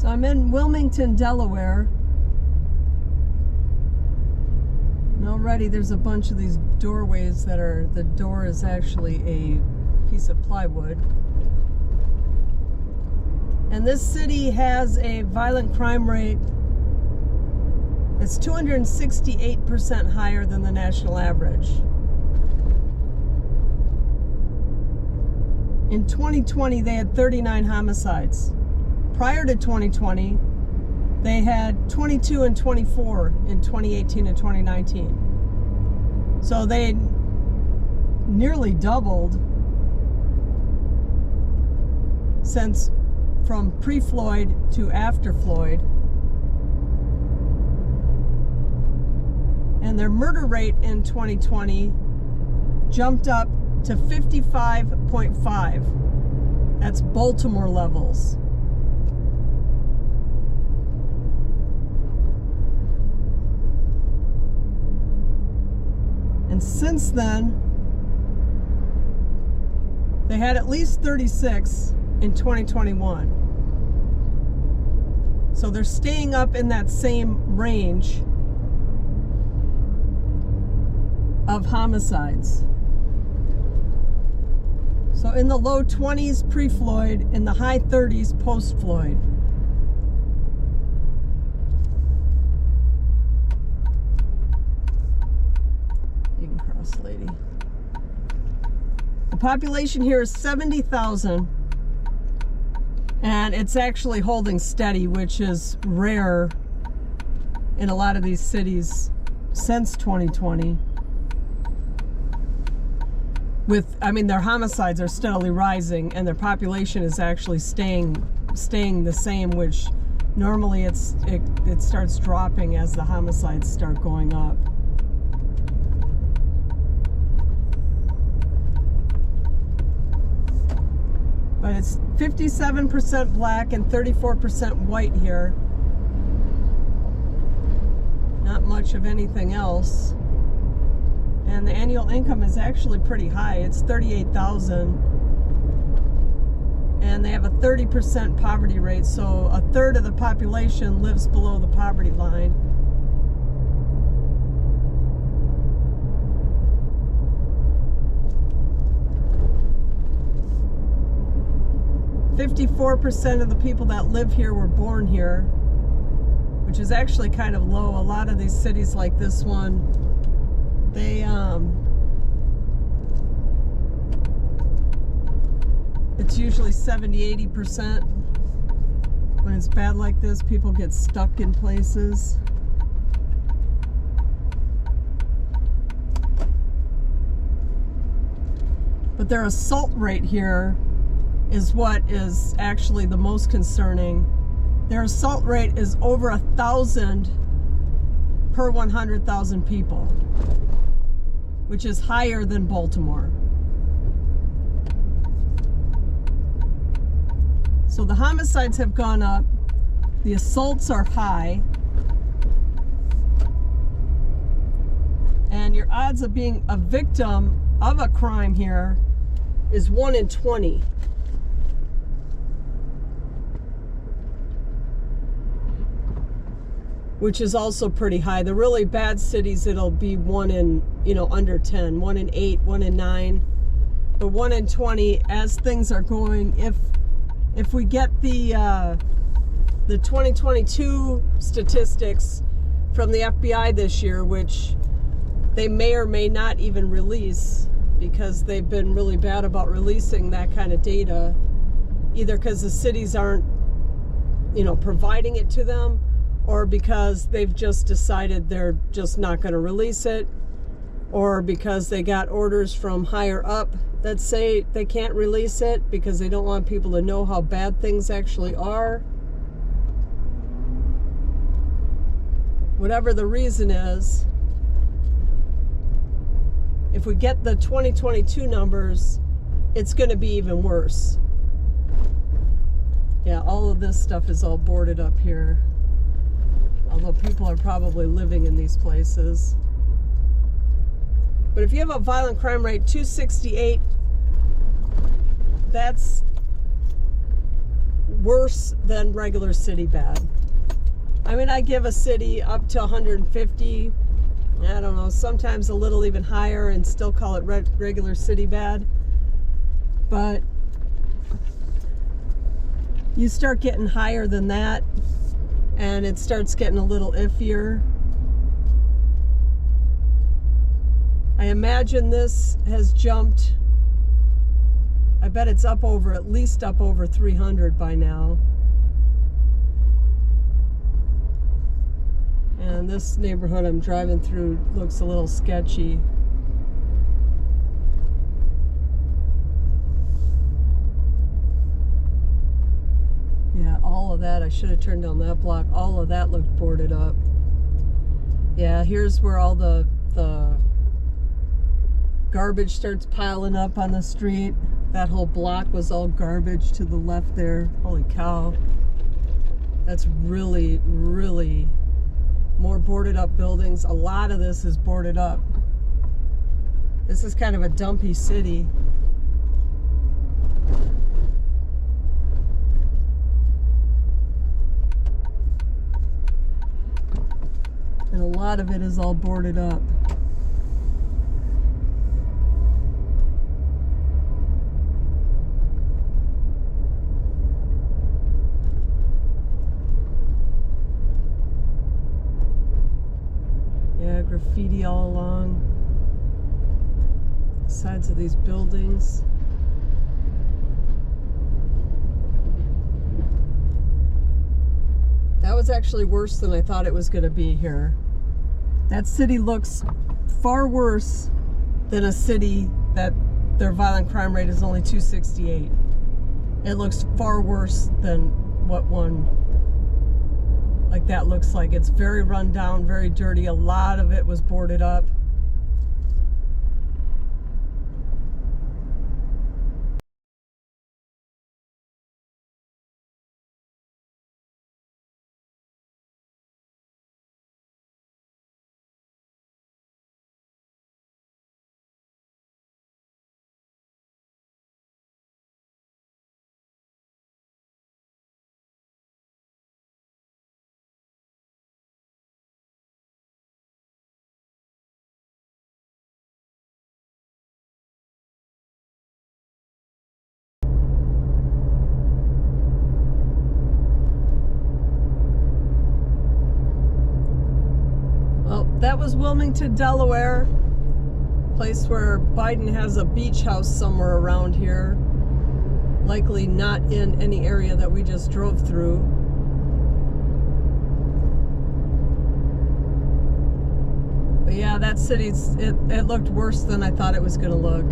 So I'm in Wilmington, Delaware. And already there's a bunch of these doorways that are, the door is actually a piece of plywood. And this city has a violent crime rate that's 268% higher than the national average. In 2020, they had 39 homicides. Prior to 2020, they had 22 and 24 in 2018 and 2019. So they nearly doubled since from pre-Floyd to after Floyd. And their murder rate in 2020 jumped up to 55.5. That's Baltimore levels. And since then, they had at least 36 in 2021. So they're staying up in that same range of homicides. So in the low 20s pre-Floyd, in the high 30s post-Floyd. You can cross, lady. The population here is 70,000, and it's actually holding steady, which is rare in a lot of these cities since 2020. Their homicides are steadily rising, and their population is actually staying the same, which normally it starts dropping as the homicides start going up. But it's 57% black and 34% white here. Not much of anything else. And the annual income is actually pretty high. It's $38,000. And they have a 30% poverty rate, so a third of the population lives below the poverty line. "54% of the people that live here were born here," which is actually kind of low. A lot of these cities like this one, it's usually 70-80%. When it's bad like this, people get stuck in places. But their assault rate here is what is actually the most concerning. Their assault rate is over 1,000 per 100,000 people, which is higher than Baltimore. So the homicides have gone up, the assaults are high, and your odds of being a victim of a crime here is 1 in 20. Which is also pretty high. The really bad cities, it'll be 1 in, under 10, 1 in 8, 1 in 9. But 1 in 20, as things are going, if we get the 2022 statistics from the FBI this year, which they may or may not even release, because they've been really bad about releasing that kind of data, either because the cities aren't, providing it to them, or because they've just decided they're just not going to release it, or because they got orders from higher up that say they can't release it because they don't want people to know how bad things actually are. Whatever the reason is, if we get the 2022 numbers, it's going to be even worse. Yeah, all of this stuff is all boarded up here. Although people are probably living in these places. But if you have a violent crime rate, 268, that's worse than regular city bad. I mean, I give a city up to 150. I don't know, sometimes a little even higher, and still call it regular city bad. But you start getting higher than that, and it starts getting a little iffier. I imagine this has jumped, I bet it's up over, at least up over 300 by now. And this neighborhood I'm driving through looks a little sketchy. Yeah, all of that, I should have turned down that block. All of that looked boarded up. Yeah, here's where all the garbage starts piling up on the street. That whole block was all garbage to the left there. Holy cow. That's really, really more boarded up buildings. A lot of this is boarded up. This is kind of a dumpy city. And a lot of it is all boarded up. Yeah, graffiti all along the sides of these buildings. That was actually worse than I thought it was going to be here. That city looks far worse than a city that their violent crime rate is only 268. It looks far worse than what one like that looks like. It's very run down, very dirty. A lot of it was boarded up. That was Wilmington, Delaware, place where Biden has a beach house somewhere around here, likely not in any area that we just drove through. But yeah, that city, it looked worse than I thought it was going to look.